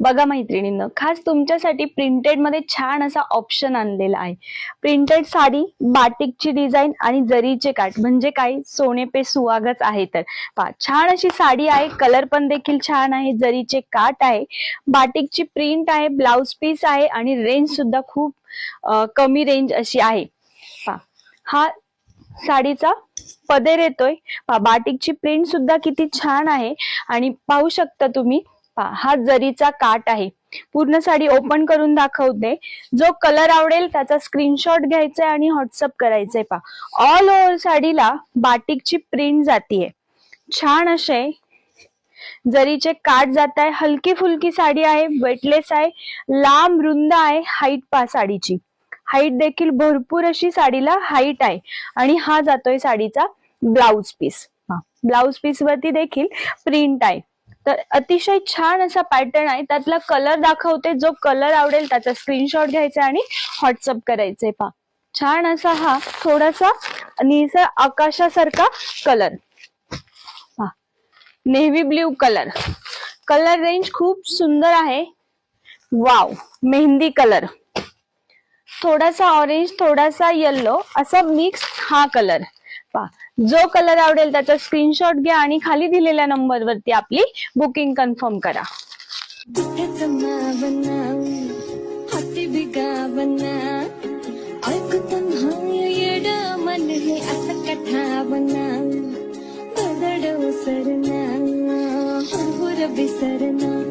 बघा मैत्रिणींनो, खास तुमच्यासाठी प्रिंटेड मध्ये छान असा ऑप्शन आणलेला आहे. प्रिंटेड साडी, बाटिकची डिझाईन आणि जरीचे काठ म्हणजे काय, सोने पे सुहागच आहे. तर पहा, छान अशी साडी आहे, कलर पण देखील छान आहे, जरीचे काठ आहे, बाटिकची प्रिंट आहे, ब्लाउज पीस आहे आणि रेंज सुद्धा खूप कमी रेंज अशी आहे. पहा, हा साडीचा पदर येतोय. पहा, बाटिकची प्रिंट सुद्धा किती छान आहे आणि पाहू शकता तुम्ही, हा जरीचा काठ आहे. पूर्ण साडी ओपन करून दाखवते. जो कलर आवडेल त्याचा स्क्रीनशॉट घ्यायचा आणि व्हॉट्सअप करायचंय. पहा, ऑल ओव्हर साडीला बाटिकची प्रिंट जातीये. छान असे जरीचे काठ जात आहे. हलकी फुलकी साडी आहे, वेटलेस आहे, लांब रुंद आहे. हाईट पहा, साडीची हाईट देखील भरपूर अशी साडीला हाईट आहे. आणि हा जातोय साडीचा ब्लाउज पीस. ब्लाउज पीस वरती देखील प्रिंट आहे. तर अतिशय छान असा पॅटर्न आहे. त्यातला कलर दाखवते. जो कलर आवडेल त्याचा स्क्रीनशॉट घ्यायचा आणि व्हॉट्सअप करायचंय. पहा, छान असा हा थोडासा निळसर आकाशासारखा कलर. पहा, navy blue colour. Colour range खूप सुंदर आहे. वाव, मेहंदी कलर, थोडासा ऑरेंज, थोडासा येल्लो असा मिक्स हा कलर. पहा, जो कलर आवडेल त्याचा स्क्रीनशॉट घ्या आणि खाली दिलेल्या नंबर वरती आपली बुकिंग कन्फर्म करा. सरना